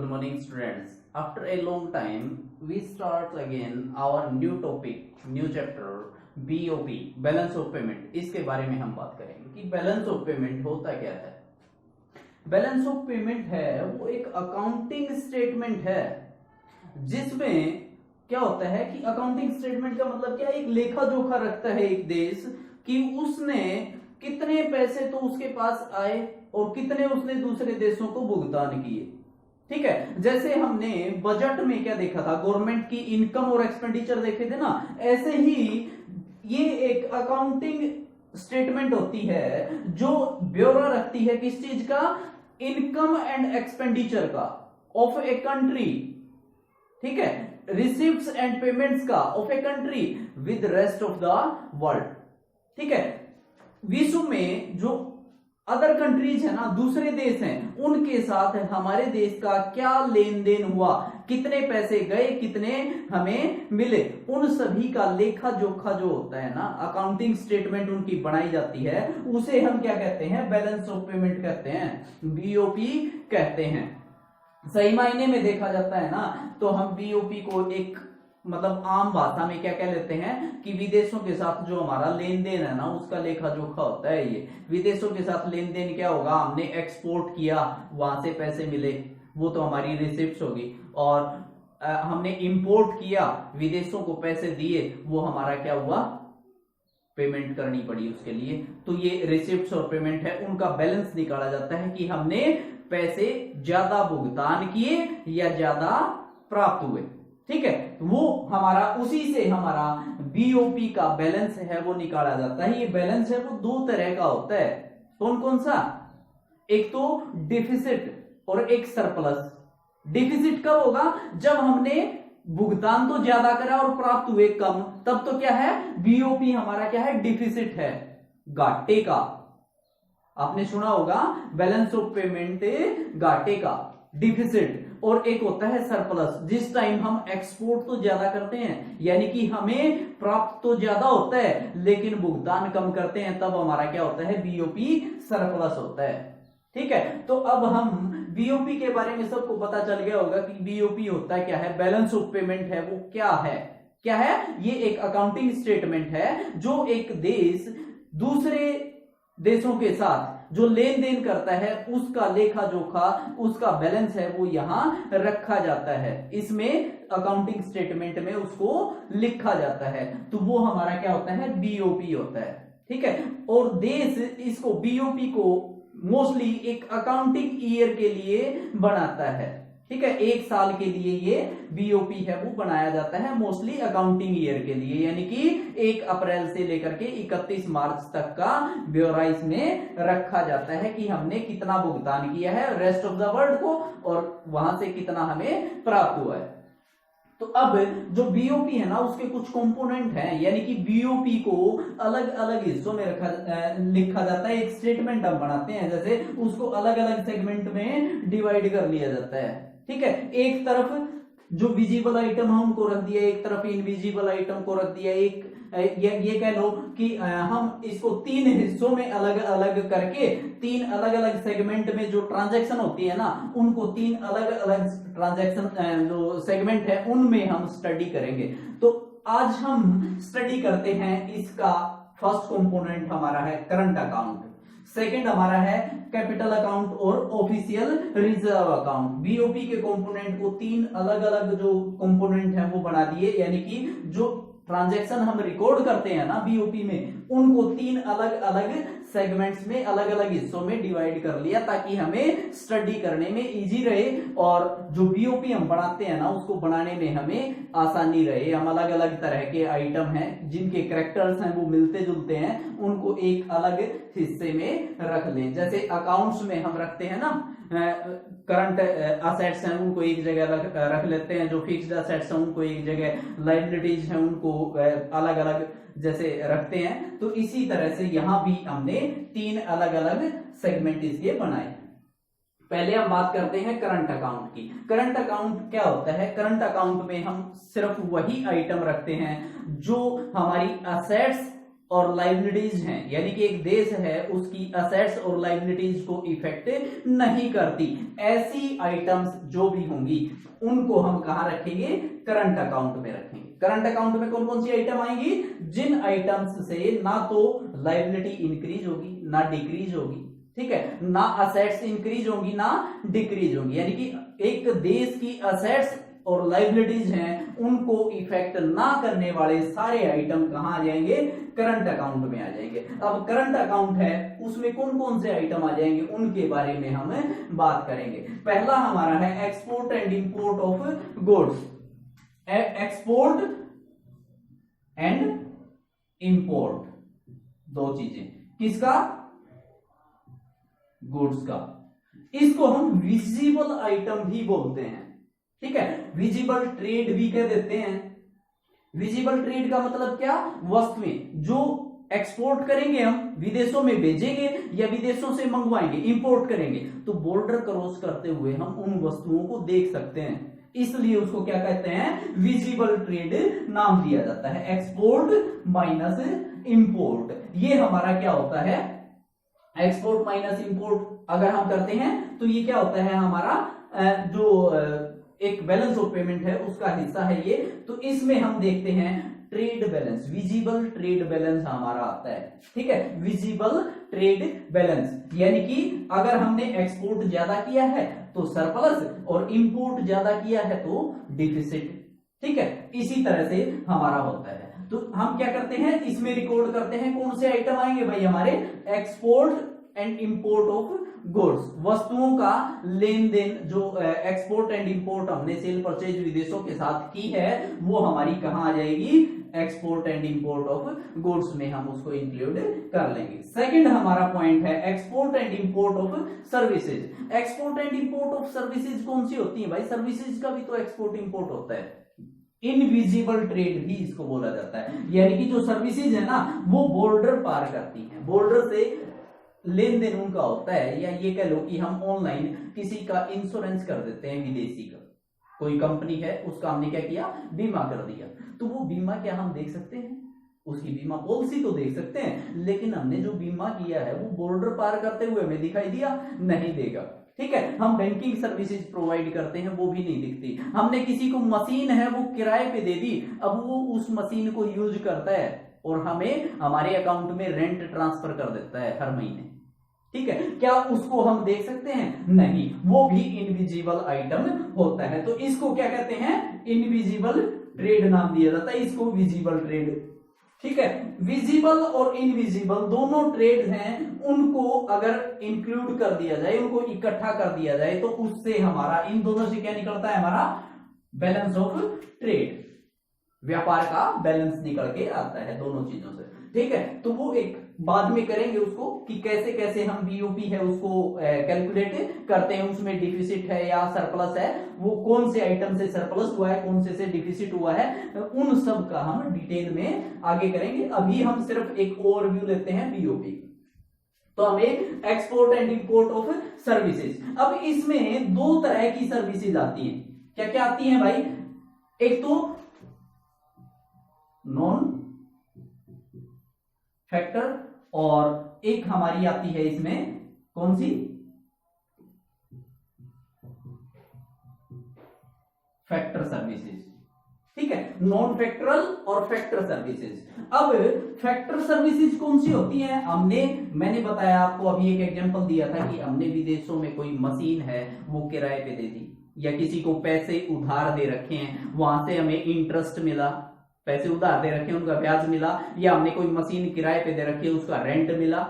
morning students. After a long time we start again our new topic, new chapter BOP, balance of payment. इसके बारे में हम बात करेंगे कि बैलेंस ऑफ पेमेंट होता क्या है। बैलेंस ऑफ पेमेंट है वो एक अकाउंटिंग स्टेटमेंट है जिसमें क्या होता है कि अकाउंटिंग स्टेटमेंट का मतलब क्या, एक लेखा जोखा रखता है एक देश कि उसने कितने पैसे तो उसके पास आए और कितने उसने दूसरे देशों को भुगतान किए। ठीक है, जैसे हमने बजट में क्या देखा था, गवर्नमेंट की इनकम और एक्सपेंडिचर देखे थे ना, ऐसे ही ये एक अकाउंटिंग स्टेटमेंट होती है जो ब्यौरा रखती है किस चीज का, इनकम एंड एक्सपेंडिचर का ऑफ ए कंट्री। ठीक है, रिसीव्स एंड पेमेंट्स का of a country with rest of the world. ठीक है, विश्व में जो अदर कंट्रीज है ना, दूसरे देश हैं, उनके साथ हमारे देश का क्या लेन देन हुआ, कितने पैसे गए, कितने हमें मिले, उन सभी का लेखा जोखा जो होता है ना, अकाउंटिंग स्टेटमेंट उनकी बनाई जाती है, उसे हम क्या कहते हैं, बैलेंस ऑफ पेमेंट कहते हैं, बीओपी कहते हैं। सही मायने में देखा जाता है ना तो हम बीओपी को एक मतलब आम भाषा में क्या कह लेते हैं कि विदेशों के साथ जो हमारा लेन देन है ना उसका लेखा जोखा होता है। ये विदेशों के साथ लेन देन क्या होगा, हमने एक्सपोर्ट किया, वहां से पैसे मिले, वो तो हमारी रिसिप्ट होगी, और हमने इंपोर्ट किया, विदेशों को पैसे दिए, वो हमारा क्या हुआ, पेमेंट करनी पड़ी उसके लिए। तो ये रिसिप्ट्स और पेमेंट है, उनका बैलेंस निकाला जाता है कि हमने पैसे ज्यादा भुगतान किए या ज्यादा प्राप्त हुए। ठीक है, वो हमारा उसी से हमारा बीओपी का बैलेंस है वो निकाला जाता है। ये बैलेंस है वो दो तरह का होता है। कौन कौन सा, एक तो डिफिसिट और एक सरप्लस। डिफिसिट कब होगा, जब हमने भुगतान तो ज्यादा करा और प्राप्त हुए कम, तब तो क्या है, बीओपी हमारा क्या है, डिफिसिट है, घाटे का। आपने सुना होगा बैलेंस ऑफ पेमेंट घाटे का, डिफिसिट। और एक होता है सरप्लस, जिस टाइम हम एक्सपोर्ट तो ज्यादा करते हैं, यानी कि हमें प्राप्त तो ज्यादा होता है लेकिन भुगतान कम करते हैं, तब हमारा क्या होता है, बीओपी सरप्लस होता है। ठीक है, तो अब हम बीओपी के बारे में सबको पता चल गया होगा कि बीओपी होता क्या है, बैलेंस ऑफ पेमेंट है वो क्या है। क्या है, ये एक अकाउंटिंग स्टेटमेंट है जो एक देश दूसरे देशों के साथ जो लेन देन करता है उसका लेखा जोखा, उसका बैलेंस है वो यहां रखा जाता है, इसमें अकाउंटिंग स्टेटमेंट में उसको लिखा जाता है, तो वो हमारा क्या होता है, बीओपी होता है। ठीक है, और देश इसको बीओपी को मोस्टली एक अकाउंटिंग ईयर के लिए बनाता है। ठीक है, एक साल के लिए ये बीओपी है वो बनाया जाता है, मोस्टली अकाउंटिंग ईयर के लिए, यानी कि 1 अप्रैल से लेकर के 31 मार्च तक का ब्यौरा इसमें रखा जाता है कि हमने कितना भुगतान किया है रेस्ट ऑफ द वर्ल्ड को और वहां से कितना हमें प्राप्त हुआ है। तो अब जो बीओपी है ना उसके कुछ कंपोनेंट हैं, यानी कि बीओपी को अलग अलग हिस्सों में लिखा जाता है। एक स्टेटमेंट हम बनाते हैं, जैसे उसको अलग अलग सेगमेंट में डिवाइड कर लिया जाता है। ठीक है, एक तरफ जो विजिबल आइटम है उनको रख दिया, एक तरफ इनविजिबल आइटम को रख दिया, एक ये कह लो कि हम इसको 3 हिस्सों में अलग अलग करके 3 अलग अलग सेगमेंट में जो ट्रांजैक्शन होती है ना उनको 3 अलग अलग ट्रांजैक्शन जो सेगमेंट है उनमें हम स्टडी करेंगे। तो आज हम स्टडी करते हैं इसका फर्स्ट कंपोनेंट हमारा है करंट अकाउंट, सेकंड हमारा है कैपिटल अकाउंट और ऑफिशियल रिजर्व अकाउंट। बीओपी के कंपोनेंट को 3 अलग अलग जो कंपोनेंट है वो बना दिए, यानी कि जो ट्रांजैक्शन हम रिकॉर्ड करते हैं ना बीओपी में उनको 3 अलग अलग सेगमेंट्स में अलग अलग हिस्सों में डिवाइड कर लिया ताकि हमें स्टडी करने में इजी रहे और जो बीओपी हम बनाते हैं ना उसको बनाने में हमें आसानी रहे। हम अलग अलग तरह के आइटम हैं जिनके कैरेक्टर्स हैं वो मिलते जुलते हैं, उनको एक अलग हिस्से में रख लें। जैसे अकाउंट्स में हम रखते हैं ना करंट असेट्स हैं उनको एक जगह रख लेते हैं, जो फिक्स्ड असेट्स हैं उनको एक जगह, लायबिलिटीज हैं उनको अलग अलग जैसे रखते हैं, तो इसी तरह से यहां भी हमने 3 अलग अलग सेगमेंट इसके बनाए। पहले हम बात करते हैं करंट अकाउंट की। करंट अकाउंट क्या होता है, करंट अकाउंट में हम सिर्फ वही आइटम रखते हैं जो हमारी असेट्स और लाइबिलिटीज हैं, यानी कि एक देश है उसकी असेट्स और लाइबिलिटीज को इफेक्ट नहीं करती, ऐसी आइटम्स जो भी होंगी उनको हम कहां रखेंगे, करंट अकाउंट में रखेंगे। करंट अकाउंट में कौन कौन सी आइटम आएंगी, जिन आइटम्स से ना तो लाइबिलिटी इंक्रीज होगी ना डिक्रीज होगी, ठीक है, ना असेट्स इंक्रीज होंगी ना डिक्रीज होंगी, यानी कि एक देश की असेट्स और लाइबिलिटीज हैं उनको इफेक्ट ना करने वाले सारे आइटम कहां आ जाएंगे, करंट अकाउंट में आ जाएंगे। अब करंट अकाउंट है उसमें कौन कौन से आइटम आ जाएंगे उनके बारे में हम बात करेंगे। पहला हमारा है export and import of goods, export and import, दो चीजें, किसका, गुड्स का। इसको हम विजिबल आइटम भी बोलते हैं, ठीक है, विजिबल ट्रेड भी कह देते हैं। विजिबल ट्रेड का मतलब क्या, वस्तुएं जो एक्सपोर्ट करेंगे हम, विदेशों में भेजेंगे या विदेशों से मंगवाएंगे, इंपोर्ट करेंगे, तो बॉर्डर क्रॉस करते हुए हम उन वस्तुओं को देख सकते हैं, इसलिए उसको क्या कहते हैं, विजिबल ट्रेड नाम दिया जाता है। एक्सपोर्ट माइनस इंपोर्ट, ये हमारा क्या होता है, एक्सपोर्ट माइनस इंपोर्ट अगर हम करते हैं तो ये क्या होता है, हमारा जो एक बैलेंस ऑफ पेमेंट है उसका हिस्सा है ये। तो इसमें हम देखते हैं trade balance, visible trade balance हमारा आता है, ठीक है, विजिबल ट्रेड बैलेंस, यानी कि अगर हमने एक्सपोर्ट ज्यादा किया है तो सरप्लस और इंपोर्ट ज्यादा किया है तो डिफिसिट, ठीक है, इसी तरह से हमारा होता है। तो हम क्या करते हैं, इसमें रिकॉर्ड करते हैं कौन से आइटम आएंगे भाई हमारे, export and import of goods, वस्तुओं का लेन देन, जो एक्सपोर्ट एंड इंपोर्ट हमने सेल परचेज विदेशों के साथ की है वो हमारी कहां आ जाएगी, export and import of goods में हम उसको इंक्लूड कर लेंगे। सेकंड हमारा पॉइंट है export and import of services. Export and import of services कौन सी होती है भाई, सर्विसेज का भी तो एक्सपोर्ट इंपोर्ट होता है, इनविजिबल ट्रेड भी इसको बोला जाता है, यानी कि जो सर्विसेज है ना वो बॉर्डर पार करती हैं, बॉर्डर से लेन देन उनका होता है, या ये कह लो कि हम ऑनलाइन किसी का इंश्योरेंस कर देते हैं, विदेशी का कोई कंपनी है उसका हमने क्या किया, बीमा कर दिया, तो वो बीमा क्या हम देख सकते हैं, उसकी बीमा पॉलिसी तो देख सकते हैं, लेकिन हमने जो बीमा किया है वो बॉर्डर पार करते हुए हमें दिखाई दिया, नहीं देगा, ठीक है। हम बैंकिंग सर्विसेज प्रोवाइड करते हैं वो भी नहीं दिखती। हमने किसी को मशीन है वो किराए पे दे दी, अब वो उस मशीन को यूज करता है और हमें हमारे अकाउंट में रेंट ट्रांसफर कर देता है हर महीने, ठीक है, क्या उसको हम देख सकते हैं, नहीं, वो भी इनविजिबल आइटम होता है। तो इसको क्या कहते हैं, इनविजिबल ट्रेड नाम दिया जाता है, इसको विजिबल ट्रेड, ठीक है। विजिबल और इनविजिबल दोनों ट्रेड हैं, उनको अगर इंक्लूड कर दिया जाए, उनको इकट्ठा कर दिया जाए तो उससे हमारा इन दोनों से क्या निकलता है, हमारा बैलेंस ऑफ ट्रेड, व्यापार का बैलेंस निकल के आता है दोनों चीजों से, ठीक है। तो वो एक बाद में करेंगे उसको कि कैसे कैसे हम बीओपी है उसको कैलकुलेट करते हैं, उसमें डिफिसिट है या सरप्लस है, वो कौन से आइटम से सरप्लस हुआ है, कौन से डिफिसिट हुआ है, उन सब का हम डिटेल में आगे करेंगे। अभी हम सिर्फ एक ओवरव्यू लेते हैं बीओपी। तो हमें export and import of services, अब इसमें दो तरह की सर्विसेज आती हैं, क्या क्या आती हैं भाई, एक तो नॉन फैक्टर और एक हमारी आती है इसमें कौन सी, फैक्टर सर्विसेज, ठीक है, नॉन फैक्टरल और फैक्टर सर्विसेज। अब फैक्टर सर्विसेज कौन सी होती है, मैंने बताया आपको अभी एक एग्जांपल दिया था कि हमने विदेशों में कोई मशीन है वो किराए पे दे दी, या किसी को पैसे उधार दे रखे हैं वहां से हमें इंटरेस्ट मिला, पैसे उधार दे रखे उनका ब्याज मिला, या हमने कोई मशीन किराए पे दे रखी है उसका रेंट मिला,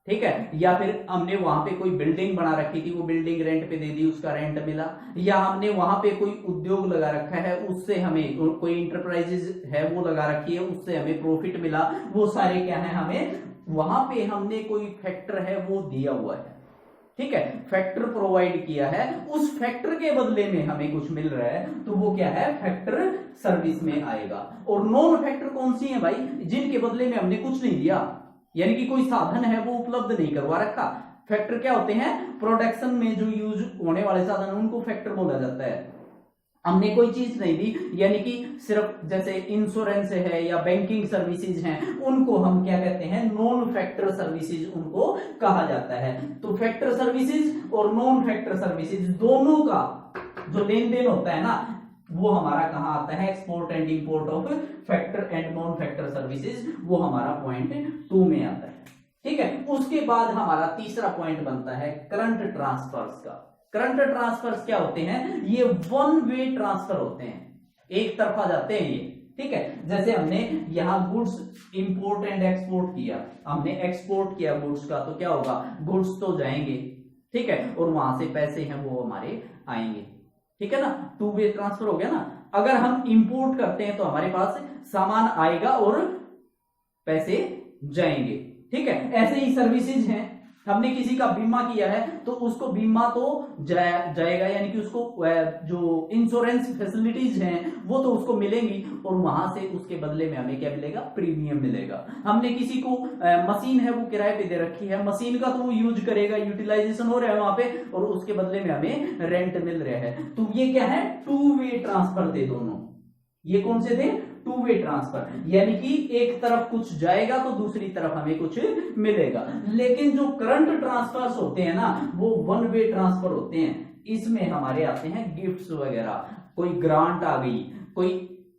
ठीक है, या फिर हमने वहां पे कोई बिल्डिंग बना रखी थी वो बिल्डिंग रेंट पे दे दी उसका रेंट मिला, या हमने वहां पे कोई उद्योग लगा रखा है उससे हमें, कोई इंटरप्राइजेज है वो लगा रखी है उससे हमें प्रॉफिट मिला, वो सारे क्या है, हमें वहां पे हमने कोई फैक्टर है वो दिया हुआ है, ठीक है, फैक्टर प्रोवाइड किया है, उस फैक्टर के बदले में हमें कुछ मिल रहा है तो वो क्या है, फैक्टर सर्विस में आएगा। और नॉन फैक्टर कौन सी है भाई, जिनके बदले में हमने कुछ नहीं दिया, यानी कि कोई साधन है वो उपलब्ध नहीं करवा रखा। फैक्टर क्या होते हैं, प्रोडक्शन में जो यूज होने वाले साधन उनको फैक्टर बोला जाता है। हमने कोई चीज नहीं दी, यानी कि सिर्फ जैसे इंश्योरेंस है या बैंकिंग सर्विसेज हैं, उनको हम क्या कहते हैं, नॉन फैक्टर सर्विसेज उनको कहा जाता है। तो फैक्टर सर्विसेज और नॉन फैक्टर सर्विसेज दोनों का जो लेन देन होता है ना, वो हमारा कहां आता है, export and import of factor and non factor services, वो हमारा पॉइंट 2 में आता है। ठीक है, उसके बाद हमारा तीसरा पॉइंट बनता है करंट ट्रांसफर्स का। करंट ट्रांसफर्स क्या होते हैं, ये वन वे ट्रांसफर होते हैं, एक तरफा जाते हैं ये। ठीक है, जैसे हमने यहां गुड्स इंपोर्ट एंड एक्सपोर्ट किया, हमने एक्सपोर्ट किया गुड्स का, तो क्या होगा, गुड्स तो जाएंगे, ठीक है, और वहां से पैसे हैं वो हमारे आएंगे। ठीक है ना, टू वे ट्रांसफर हो गया ना। अगर हम इंपोर्ट करते हैं तो हमारे पास सामान आएगा और पैसे जाएंगे। ठीक है, ऐसे ही सर्विसेज हैं, हमने किसी का बीमा किया है तो उसको बीमा तो जाएगा, यानी कि उसको जो इंश्योरेंस फैसिलिटीज हैं वो तो उसको मिलेंगी, और वहां से उसके बदले में हमें क्या मिलेगा, प्रीमियम मिलेगा। हमने किसी को मशीन है वो किराए पे दे रखी है, मशीन का तो वो यूज करेगा, यूटिलाइजेशन हो रहा है वहां पे, और उसके बदले में हमें रेंट मिल रहा है। तो ये क्या है, टू वे ट्रांसफर थे दोनों। ये कौन से थे, टू वे ट्रांसफर, यानी कि एक तरफ कुछ जाएगा तो दूसरी तरफ हमें कुछ मिलेगा। लेकिन जो करंट ट्रांसफर्स होते हैं ना, वो वन वे ट्रांसफर होते हैं। इसमें हमारे आते हैं गिफ्ट्स वगैरह, कोई ग्रांट आ गई, कोई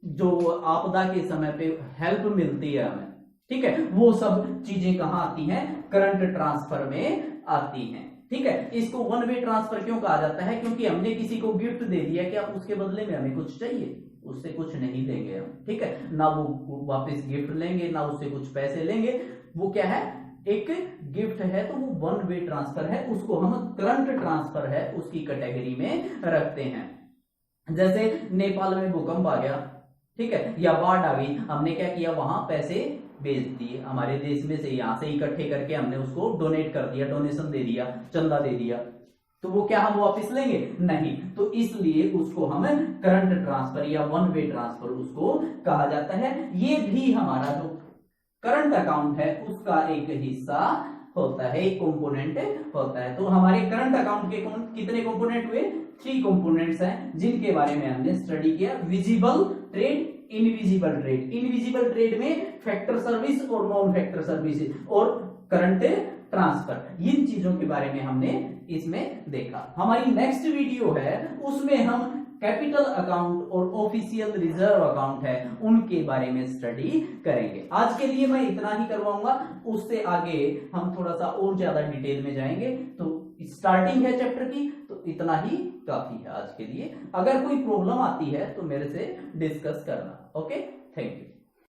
जो आपदा के समय पे हेल्प मिलती है हमें, ठीक है, वो सब चीजें कहां आती हैं, करंट ट्रांसफर में आती हैं। ठीक है, इसको वन वे ट्रांसफर क्यों कहा जाता है, क्योंकि हमने किसी को गिफ्ट दे दिया, क्या उसके बदले में हमें कुछ चाहिए, उससे कुछ नहीं लेंगे हम। ठीक है, ना वो वापस गिफ्ट लेंगे, ना उससे कुछ पैसे लेंगे, वो क्या है, एक गिफ्ट है, तो वो वन वे ट्रांसफर है, उसको हम करंट ट्रांसफर है उसकी कैटेगरी में रखते हैं। जैसे नेपाल में भूकंप आ गया, ठीक है, या बाढ़ आ गई, हमने क्या किया, वहां पैसे भेज दिए हमारे देश में से, यहां से इकट्ठे करके हमने उसको डोनेट कर दिया, डोनेशन दे दिया, चंदा दे दिया, तो वो क्या हम वापस लेंगे, नहीं। तो इसलिए उसको हम करंट ट्रांसफर या वन वे ट्रांसफर उसको कहा जाता है। ये भी हमारा जो करंट अकाउंट है उसका एक हिस्सा होता है, एक कंपोनेंट होता है। तो हमारे करंट अकाउंट के कितने कंपोनेंट हुए, 3 कंपोनेंट्स हैं, जिनके बारे में हमने स्टडी किया। Visible trade, invisible trade. Invisible trade में फैक्टर सर्विस और नॉन फैक्टर सर्विस और करंट ट्रांसफर, इन चीजों के बारे में हमने इसमें देखा। हमारी नेक्स्ट वीडियो है उसमें हम कैपिटल अकाउंट और ऑफिशियल रिजर्व अकाउंट है उनके बारे में स्टडी करेंगे। आज के लिए मैं इतना ही करवाऊंगा, उससे आगे हम थोड़ा सा और ज्यादा डिटेल में जाएंगे। तो स्टार्टिंग है चैप्टर की, तो इतना ही काफी है आज के लिए। अगर कोई प्रॉब्लम आती है तो मेरे से डिस्कस करना। Okay, thank you.